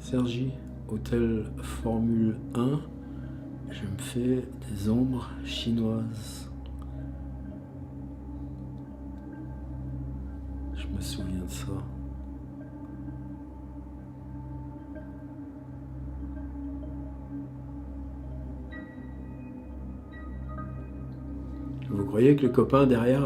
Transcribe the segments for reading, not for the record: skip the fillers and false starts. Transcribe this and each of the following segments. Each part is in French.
Sergi, hôtel Formule 1, je me fais des ombres chinoises. Je me souviens de ça. Vous croyez que le copain derrière,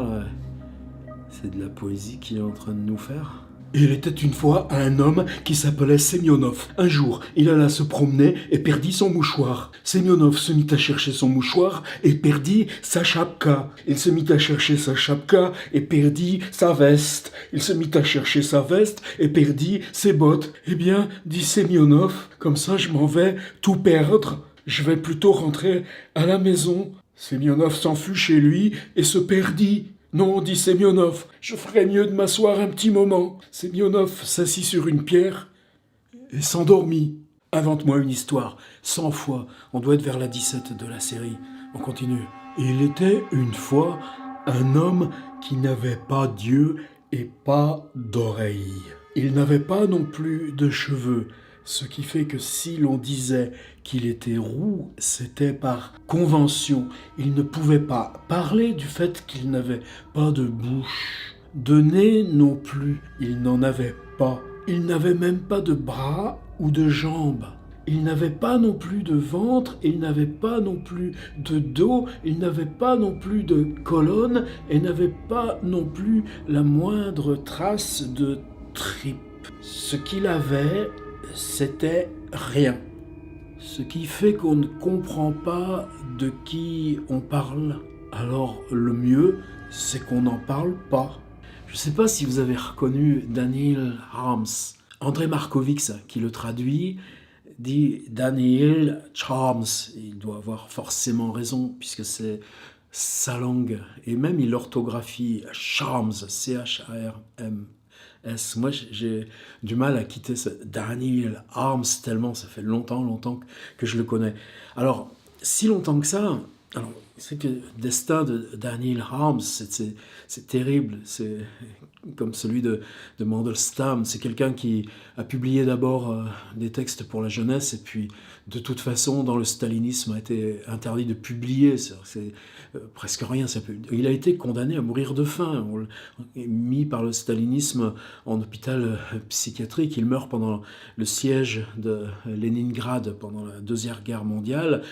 c'est de la poésie qu'il est en train de nous faire ? Il était une fois un homme qui s'appelait Semyonov. Un jour, il alla se promener et perdit son mouchoir. Semyonov se mit à chercher son mouchoir et perdit sa chapka. Il se mit à chercher sa chapka et perdit sa veste. Il se mit à chercher sa veste et perdit ses bottes. Eh bien, dit Semyonov, comme ça je m'en vais tout perdre. Je vais plutôt rentrer à la maison. Semyonov s'en fut chez lui et se perdit. Non, dit Semyonov, je ferais mieux de m'asseoir un petit moment. Semyonov s'assit sur une pierre et s'endormit. Invente-moi une histoire, 100 fois. On doit être vers la 17 de la série. On continue. Il était une fois un homme qui n'avait pas d'yeux et pas d'oreilles. Il n'avait pas non plus de cheveux. Ce qui fait que si l'on disait qu'il était roux, c'était par convention. Il ne pouvait pas parler du fait qu'il n'avait pas de bouche. De nez non plus, il n'en avait pas. Il n'avait même pas de bras ou de jambes. Il n'avait pas non plus de ventre, il n'avait pas non plus de dos, il n'avait pas non plus de colonne et n'avait pas non plus la moindre trace de tripes. Ce qu'il avait, c'était rien. Ce qui fait qu'on ne comprend pas de qui on parle. Alors le mieux, c'est qu'on n'en parle pas. Je ne sais pas si vous avez reconnu Daniel Harms. André Markovits, qui le traduit, dit Daniel Charms. Il doit avoir forcément raison, puisque c'est sa langue. Et même il orthographie Charms, C-H-A-R-M. Moi, j'ai du mal à quitter ce Daniel Harms tellement ça fait longtemps que je le connais. Alors, si longtemps que ça, alors c'est que le destin de Daniel Harms, c'est terrible. C'est comme celui de Mandelstam. C'est quelqu'un qui a publié d'abord des textes pour la jeunesse et puis, de toute façon, dans le stalinisme, a été interdit de publier. C'est presque rien. Il a été condamné à mourir de faim. On l'a mis par le stalinisme en hôpital psychiatrique. Il meurt pendant le siège de Leningrad, pendant la Deuxième Guerre mondiale.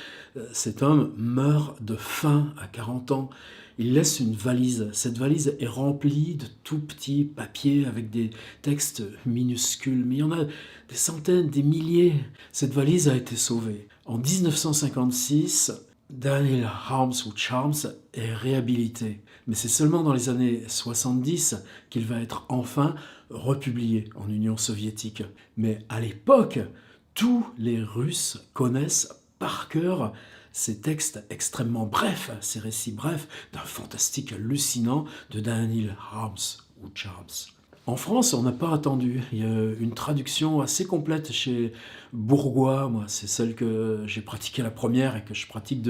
Cet homme meurt de faim à 40 ans. Il laisse une valise. Cette valise est remplie de tout petits papiers avec des textes minuscules. Mais il y en a des centaines, des milliers. Cette valise a été sauvée. En 1956, Daniel Harms ou Charms est réhabilité. Mais c'est seulement dans les années 70 qu'il va être enfin republié en Union soviétique. Mais à l'époque, tous les Russes connaissent par cœur ces textes extrêmement brefs, ces récits brefs d'un fantastique hallucinant de Daniel Harms ou Charms. En France, on n'a pas attendu. Il y a une traduction assez complète chez Bourgois. Moi, c'est celle que j'ai pratiquée la première et que je pratique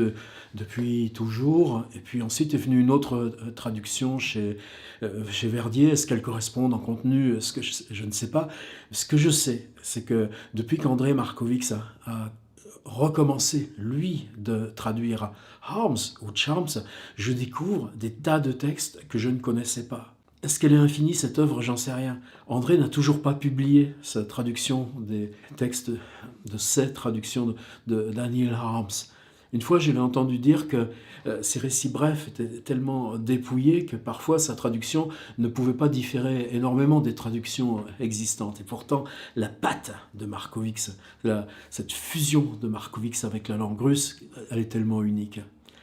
depuis toujours. Et puis ensuite est venue une autre traduction chez Verdier. Est-ce qu'elle correspond en contenu? Est-ce que je ne sais pas. Ce que je sais, c'est que depuis qu'André Markovits a recommencé, lui, de traduire Harms ou Charms, je découvre des tas de textes que je ne connaissais pas. Est-ce qu'elle est infinie, cette œuvre? J'en sais rien. André n'a toujours pas publié sa traduction des textes de ces traductions de Daniel Harms. Une fois, je l'ai entendu dire que ces récits brefs étaient tellement dépouillés que parfois sa traduction ne pouvait pas différer énormément des traductions existantes. Et pourtant, la patte de Markovits, cette fusion de Markovits avec la langue russe, elle est tellement unique.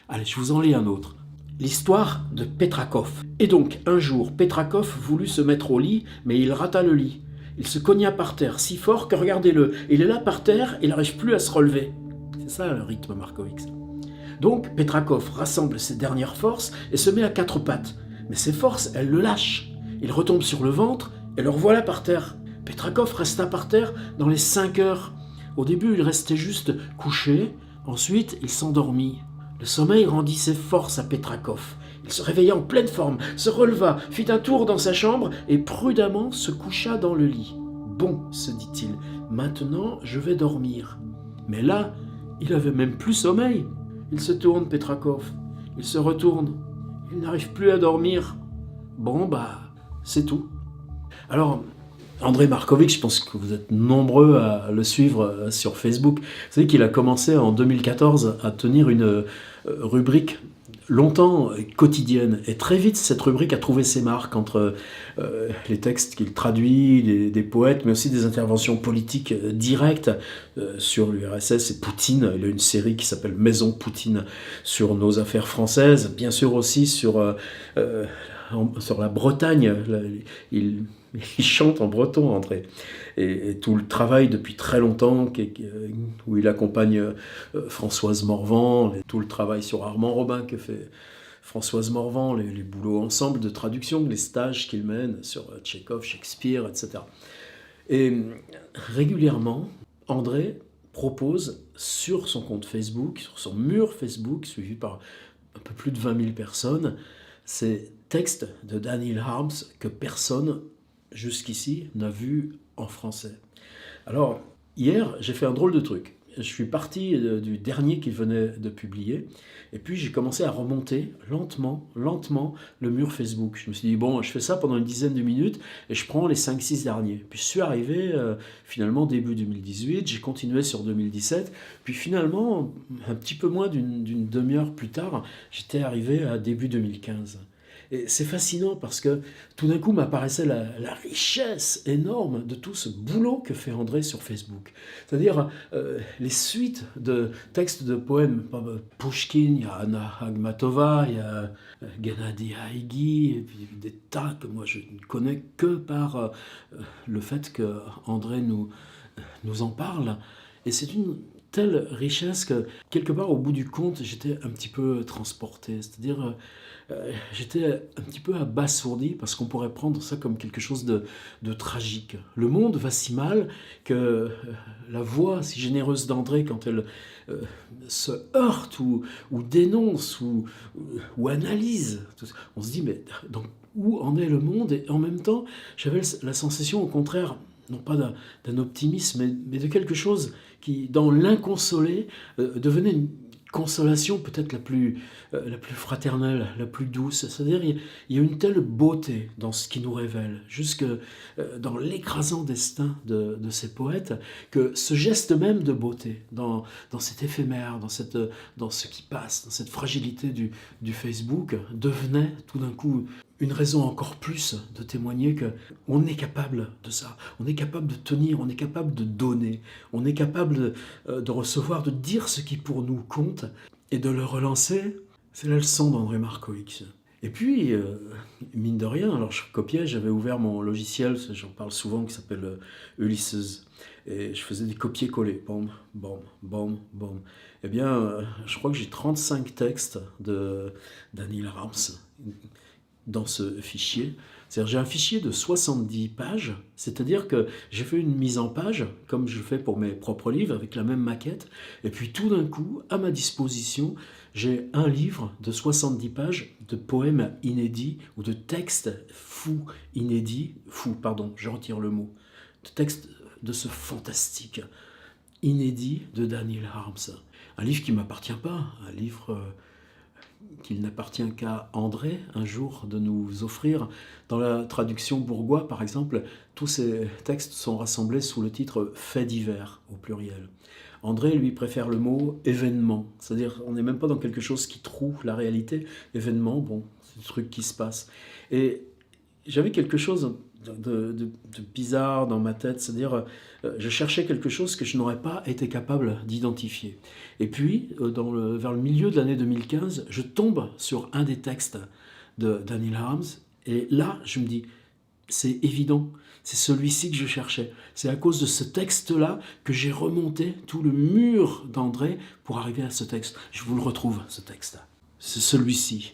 Allez, je vous en lis un autre. L'histoire de Petrakov. Et donc, un jour, Petrakov voulut se mettre au lit, mais il rata le lit. Il se cogna par terre si fort que, regardez-le, il est là par terre, il n'arrive plus à se relever. C'est ça le rythme Markovits. Donc, Petrakov rassemble ses dernières forces et se met à quatre pattes. Mais ses forces, elles le lâchent. Il retombe sur le ventre et le revoilà par terre. Petrakov resta par terre dans les 5 heures. Au début, il restait juste couché. Ensuite, il s'endormit. Le sommeil rendit ses forces à Petrakov. Il se réveilla en pleine forme, se releva, fit un tour dans sa chambre et prudemment se coucha dans le lit. Bon, se dit-il, maintenant je vais dormir. Mais là, il avait même plus sommeil. Il se tourne, Petrakov. Il se retourne. Il n'arrive plus à dormir. Bon, c'est tout. Alors, André Markovitch, je pense que vous êtes nombreux à le suivre sur Facebook. Vous savez qu'il a commencé en 2014 à tenir une rubrique longtemps quotidienne. Et très vite, cette rubrique a trouvé ses marques entre les textes qu'il traduit, des poètes, mais aussi des interventions politiques directes sur l'URSS et Poutine. Il a une série qui s'appelle Maison Poutine sur nos affaires françaises. Bien sûr aussi sur la Bretagne. Il chante en breton, André. Et tout le travail depuis très longtemps où il accompagne Françoise Morvan, tout le travail sur Armand Robin que fait Françoise Morvan, les boulots ensemble de traduction, les stages qu'il mène sur Tchekhov, Shakespeare, etc. Et régulièrement, André propose sur son compte Facebook, sur son mur Facebook, suivi par un peu plus de 20 000 personnes, ces textes de Daniel Harms que personne jusqu'ici n'a vu en français. Alors, hier, j'ai fait un drôle de truc. Je suis parti du dernier qu'il venait de publier, et puis j'ai commencé à remonter lentement le mur Facebook. Je me suis dit, bon, je fais ça pendant une dizaine de minutes, et je prends les 5-6 derniers. Puis je suis arrivé, finalement, début 2018, j'ai continué sur 2017, puis finalement, un petit peu moins d'une demi-heure plus tard, j'étais arrivé à début 2015. Et c'est fascinant parce que tout d'un coup m'apparaissait la richesse énorme de tout ce boulot que fait André sur Facebook. C'est-à-dire les suites de textes de poèmes, Pushkin, il y a Anna Akhmatova, il y a Gennady Haïgi, et puis des tas que moi je ne connais que par le fait que André nous en parle. Et c'est une telle richesse que quelque part au bout du compte j'étais un petit peu transporté. C'est-à-dire j'étais un petit peu abasourdi parce qu'on pourrait prendre ça comme quelque chose de tragique. Le monde va si mal que la voix si généreuse d'André, quand elle se heurte ou dénonce ou analyse, on se dit mais donc, où en est le monde? Et en même temps, j'avais la sensation au contraire, non pas d'un optimisme, mais de quelque chose qui, dans l'inconsolé, devenait une consolation peut-être la plus fraternelle, la plus douce. C'est-à-dire il y a une telle beauté dans ce qui nous révèle, jusque dans l'écrasant destin de ces poètes, que ce geste même de beauté, dans cet éphémère, dans ce qui passe, dans cette fragilité du Facebook, devenait tout d'un coup une raison encore plus de témoigner qu'on est capable de ça, on est capable de tenir, on est capable de donner, on est capable de recevoir, de dire ce qui pour nous compte et de le relancer. C'est la leçon d'André Markovitch. Et puis, mine de rien, alors je copiais, j'avais ouvert mon logiciel, j'en parle souvent, qui s'appelle Ulysses. Et je faisais des copier-coller, bam, bam, bam, bam. Eh bien, je crois que j'ai 35 textes de Daniel Harms dans ce fichier. C'est-à-dire j'ai un fichier de 70 pages, c'est-à-dire que j'ai fait une mise en page, comme je fais pour mes propres livres, avec la même maquette, et puis tout d'un coup, à ma disposition, j'ai un livre de 70 pages de poèmes inédits, ou de textes je retire le mot, de textes de ce fantastique, inédit de Daniel Harms. Un livre qui ne m'appartient pas, un livre qu'il n'appartient qu'à André un jour de nous offrir. Dans la traduction bourgois, par exemple, tous ces textes sont rassemblés sous le titre « Faits divers » au pluriel. André, lui, préfère le mot « événement », c'est-à-dire on n'est même pas dans quelque chose qui troue la réalité. Événement, bon, c'est des trucs qui se passent. Et j'avais quelque chose de bizarre dans ma tête, c'est-à-dire je cherchais quelque chose que je n'aurais pas été capable d'identifier. Et puis, vers le milieu de l'année 2015, je tombe sur un des textes de Daniel Harms, et là, je me dis, c'est évident, c'est celui-ci que je cherchais. C'est à cause de ce texte-là que j'ai remonté tout le mur d'André pour arriver à ce texte. Je vous le retrouve, ce texte. C'est celui-ci.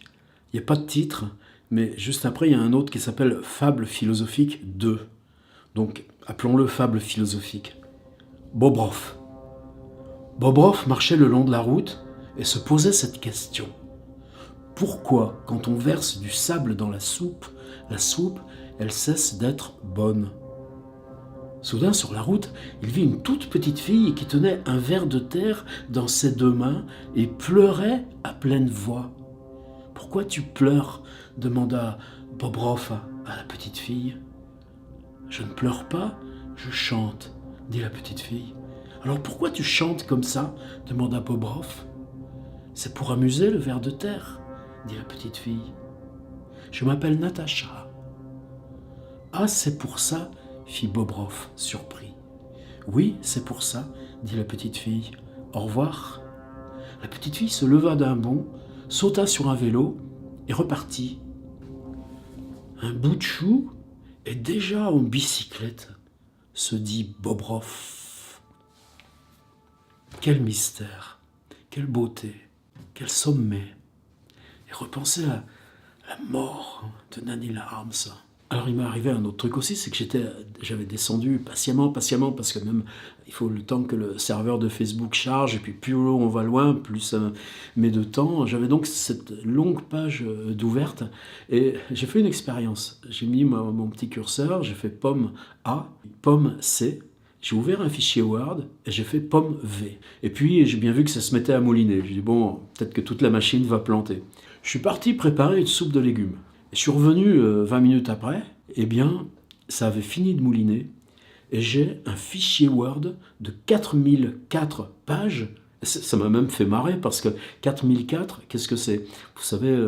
Il n'y a pas de titre, mais juste après, il y a un autre qui s'appelle « Fable philosophique 2 ». Donc, appelons-le « Fable philosophique ». Bobrov. Bobrov marchait le long de la route et se posait cette question. Pourquoi, quand on verse du sable dans la soupe, elle cesse d'être bonne? Soudain, sur la route, il vit une toute petite fille qui tenait un ver de terre dans ses deux mains et pleurait à pleine voix. « Pourquoi tu pleures ?» demanda Bobrov à la petite fille. « Je ne pleure pas, je chante, » dit la petite fille. « Alors pourquoi tu chantes comme ça ?» demanda Bobrov. « C'est pour amuser le ver de terre, » dit la petite fille. « Je m'appelle Natacha. »« Ah, c'est pour ça ?» fit Bobrov, surpris. « Oui, c'est pour ça, » dit la petite fille. « Au revoir. » La petite fille se leva d'un bond, sauta sur un vélo et repartit. Un bout de chou est déjà en bicyclette, se dit Bobrov. Quel mystère, quelle beauté, quel sommet. Et repenser à la mort de Nanny Arms. Alors il m'est arrivé un autre truc aussi, c'est que j'avais descendu patiemment, parce que même il faut le temps que le serveur de Facebook charge, et puis plus on va loin, plus ça met de temps. J'avais donc cette longue page d'ouverte, et j'ai fait une expérience. J'ai mis mon petit curseur, j'ai fait pomme A, pomme C, j'ai ouvert un fichier Word, et j'ai fait pomme V. Et puis j'ai bien vu que ça se mettait à mouliner. J'ai dit bon, peut-être que toute la machine va planter. Je suis parti préparer une soupe de légumes. Je suis revenu 20 minutes après, eh bien, ça avait fini de mouliner, et j'ai un fichier Word de 4004 pages. Ça m'a même fait marrer, parce que 4004, qu'est-ce que c'est ? Vous savez,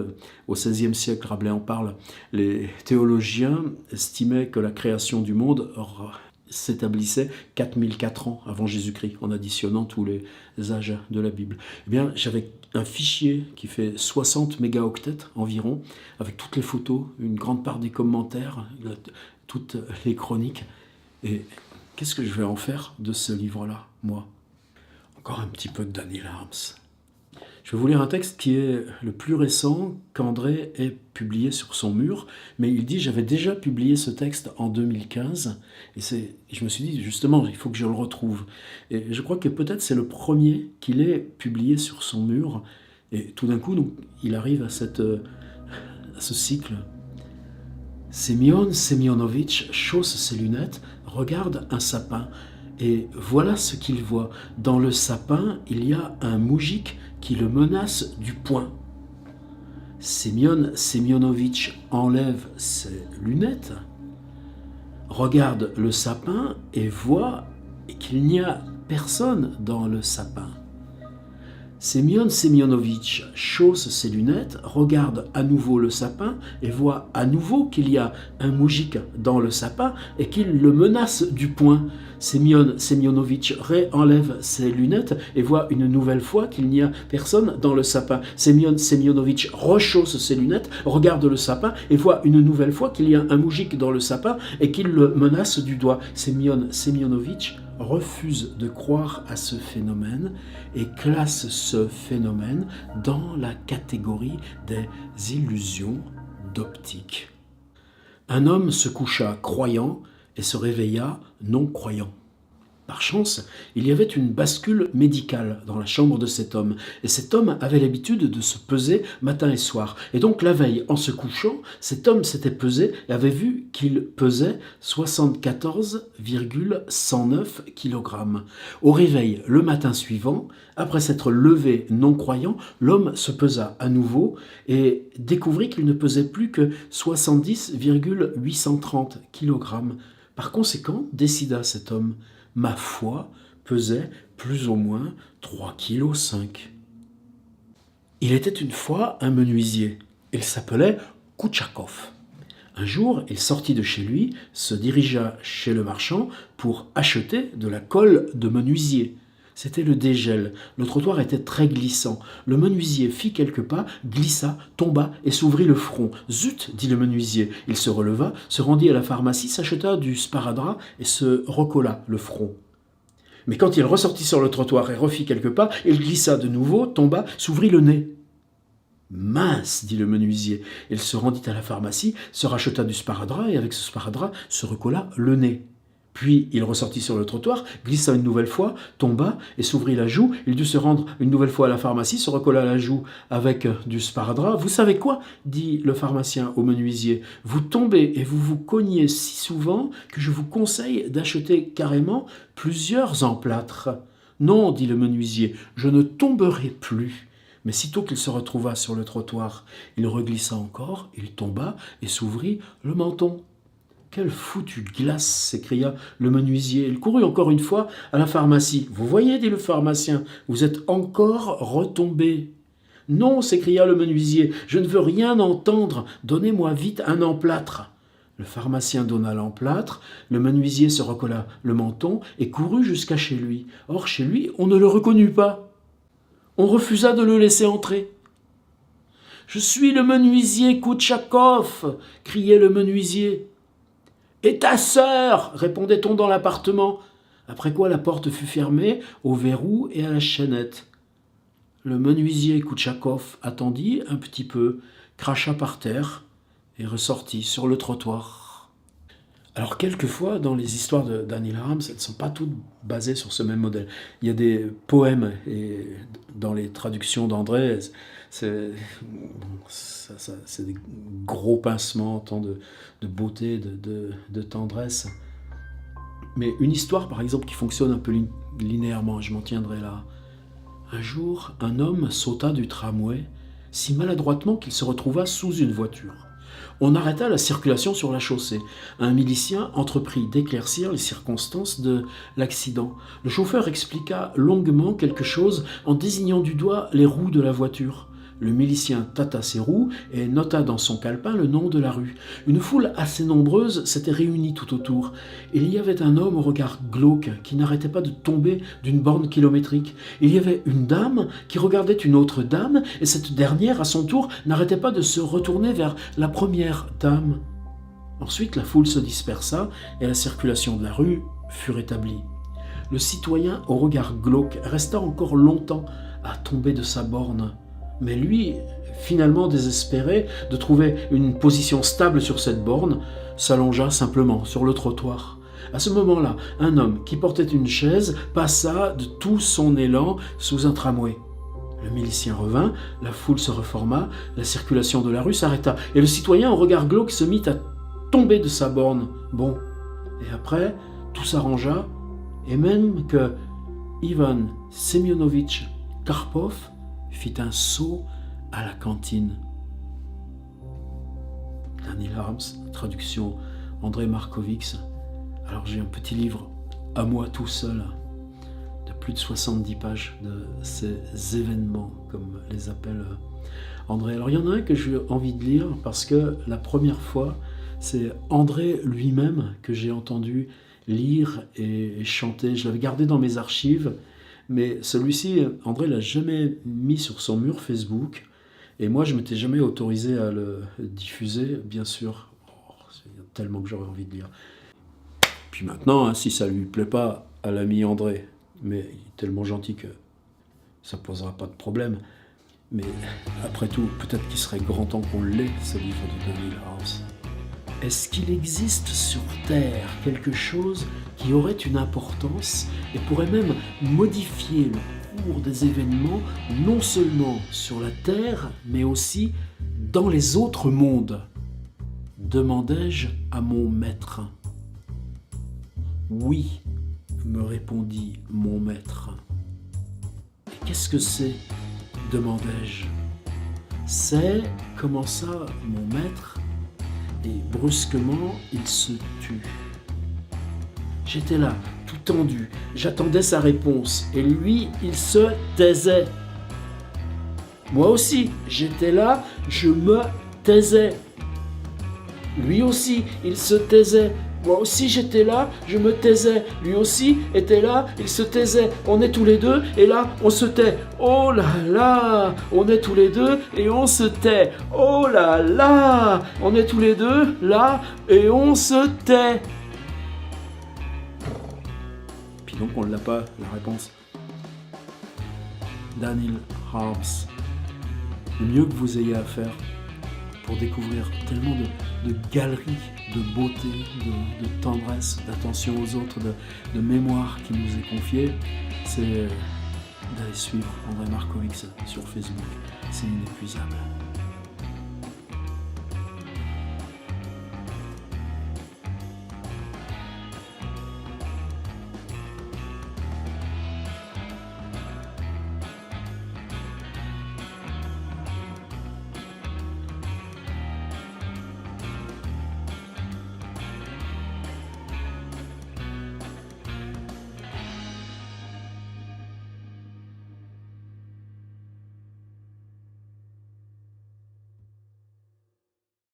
au XVIe siècle, Rabelais en parle, les théologiens estimaient que la création du monde s'établissait 4004 ans avant Jésus-Christ, en additionnant tous les âges de la Bible. Eh bien, j'avais un fichier qui fait 60 mégaoctets environ, avec toutes les photos, une grande part des commentaires, toutes les chroniques. Et qu'est-ce que je vais en faire de ce livre-là, moi ? Encore un petit peu de Nanny Arms. Je vais vous lire un texte qui est le plus récent qu'André ait publié sur son mur, mais il dit « J'avais déjà publié ce texte en 2015, et je me suis dit justement, il faut que je le retrouve. » Et je crois que peut-être c'est le premier qu'il ait publié sur son mur, et tout d'un coup, donc, il arrive à ce cycle. Semyon Semyonovitch chausse ses lunettes, regarde un sapin, et voilà ce qu'il voit. Dans le sapin, il y a un moujik qui le menace du poing. Semyon Semyonovitch enlève ses lunettes, regarde le sapin et voit qu'il n'y a personne dans le sapin. Semyon Semyonovitch chausse ses lunettes, regarde à nouveau le sapin et voit à nouveau qu'il y a un moujik dans le sapin et qu'il le menace du poing. Semyon Semyonovitch réenlève ses lunettes et voit une nouvelle fois qu'il n'y a personne dans le sapin. Semyon Semyonovitch rechausse ses lunettes, regarde le sapin et voit une nouvelle fois qu'il y a un moujik dans le sapin et qu'il le menace du doigt. Semyon Semyonovitch refuse de croire à ce phénomène et classe ce phénomène dans la catégorie des illusions d'optique. Un homme se coucha croyant et se réveilla non-croyant. Par chance, il y avait une bascule médicale dans la chambre de cet homme, et cet homme avait l'habitude de se peser matin et soir. Et donc la veille, en se couchant, cet homme s'était pesé et avait vu qu'il pesait 74,109 kg. Au réveil, le matin suivant, après s'être levé non-croyant, l'homme se pesa à nouveau et découvrit qu'il ne pesait plus que 70,830 kg. Par conséquent, décida cet homme, ma foi pesait plus ou moins 3,5 kg. Il était une fois un menuisier. Il s'appelait Koutchakov. Un jour, il sortit de chez lui, se dirigea chez le marchand pour acheter de la colle de menuisier. C'était le dégel. Le trottoir était très glissant. Le menuisier fit quelques pas, glissa, tomba et s'ouvrit le front. « Zut !» dit le menuisier. Il se releva, se rendit à la pharmacie, s'acheta du sparadrap et se recolla le front. Mais quand il ressortit sur le trottoir et refit quelques pas, il glissa de nouveau, tomba, s'ouvrit le nez. « Mince !» dit le menuisier. Il se rendit à la pharmacie, se racheta du sparadrap et avec ce sparadrap se recolla le nez. Puis il ressortit sur le trottoir, glissa une nouvelle fois, tomba et s'ouvrit la joue. Il dut se rendre une nouvelle fois à la pharmacie, se recolla la joue avec du sparadrap. « Vous savez quoi ?» dit le pharmacien au menuisier. « Vous tombez et vous vous cognez si souvent que je vous conseille d'acheter carrément plusieurs emplâtres. »« Non, dit le menuisier, je ne tomberai plus. » Mais sitôt qu'il se retrouva sur le trottoir, il reglissa encore, il tomba et s'ouvrit le menton. « Quelle foutue glace !» s'écria le menuisier. Il courut encore une fois à la pharmacie. « Vous voyez, dit le pharmacien, vous êtes encore retombé. »« Non, s'écria le menuisier, je ne veux rien entendre. Donnez-moi vite un emplâtre. » Le pharmacien donna l'emplâtre, le menuisier se recolla le menton et courut jusqu'à chez lui. Or, chez lui, on ne le reconnut pas. On refusa de le laisser entrer. « Je suis le menuisier Koutchakov !» criait le menuisier. « Et ta sœur ?» répondait-on dans l'appartement, après quoi la porte fut fermée au verrou et à la chaînette. Le menuisier Koutchakov attendit un petit peu, cracha par terre et ressortit sur le trottoir. Alors quelquefois, dans les histoires de Daniel Harms, elles ne sont pas toutes basées sur ce même modèle. Il y a des poèmes, et dans les traductions d'André, c'est des gros pincements, tant de beauté, de tendresse. Mais une histoire, par exemple, qui fonctionne un peu linéairement, je m'en tiendrai là. Un jour, un homme sauta du tramway si maladroitement qu'il se retrouva sous une voiture. On arrêta la circulation sur la chaussée. Un milicien entreprit d'éclaircir les circonstances de l'accident. Le chauffeur expliqua longuement quelque chose en désignant du doigt les roues de la voiture. Le milicien tâta ses roues et nota dans son calepin le nom de la rue. Une foule assez nombreuse s'était réunie tout autour. Il y avait un homme au regard glauque qui n'arrêtait pas de tomber d'une borne kilométrique. Il y avait une dame qui regardait une autre dame et cette dernière, à son tour, n'arrêtait pas de se retourner vers la première dame. Ensuite, la foule se dispersa et la circulation de la rue fut rétablie. Le citoyen au regard glauque resta encore longtemps à tomber de sa borne. Mais lui, finalement désespéré de trouver une position stable sur cette borne, s'allongea simplement sur le trottoir. À ce moment-là, un homme qui portait une chaise passa de tout son élan sous un tramway. Le milicien revint, la foule se reforma, la circulation de la rue s'arrêta, et le citoyen au regard glauque se mit à tomber de sa borne. Bon, et après, tout s'arrangea, et même que Ivan Semyonovitch Karpov fit un saut à la cantine. Daniel Harms, traduction André Markovix. Alors j'ai un petit livre à moi tout seul, de plus de 70 pages de ces événements, comme les appelle André. Alors il y en a un que j'ai envie de lire parce que la première fois, c'est André lui-même que j'ai entendu lire et chanter. Je l'avais gardé dans mes archives. Mais celui-ci, André l'a jamais mis sur son mur Facebook. Et moi, je ne m'étais jamais autorisé à le diffuser, bien sûr. Oh, c'est tellement que j'aurais envie de lire. Puis maintenant, si ça ne lui plaît pas à l'ami André, mais il est tellement gentil que ça ne posera pas de problème. Mais après tout, peut-être qu'il serait grand temps qu'on l'ait, ce livre de Daniel Harms. Est-ce qu'il existe sur Terre quelque chose qui aurait une importance et pourrait même modifier le cours des événements, non seulement sur la Terre, mais aussi dans les autres mondes ? Demandai-je à mon maître. Oui, me répondit mon maître. Et qu'est-ce que c'est ? Demandai-je. C'est, commença mon maître, et brusquement, il se tut. J'étais là, tout tendu, j'attendais sa réponse, et lui, il se taisait. Moi aussi, j'étais là, je me taisais. Lui aussi, il se taisait. Moi aussi, j'étais là, je me taisais. Lui aussi était là, il se taisait. On est tous les deux, et là, on se tait. Oh là là, on est tous les deux, et on se tait. Oh là là, on est tous les deux, là, et on se tait. Puis donc, on ne l'a pas, la réponse. Daniel Harms. Le mieux que vous ayez à faire pour découvrir tellement de galeries de beauté, de tendresse, d'attention aux autres, de mémoire qui nous est confiée, c'est d'aller suivre André Markovits sur Facebook. C'est inépuisable.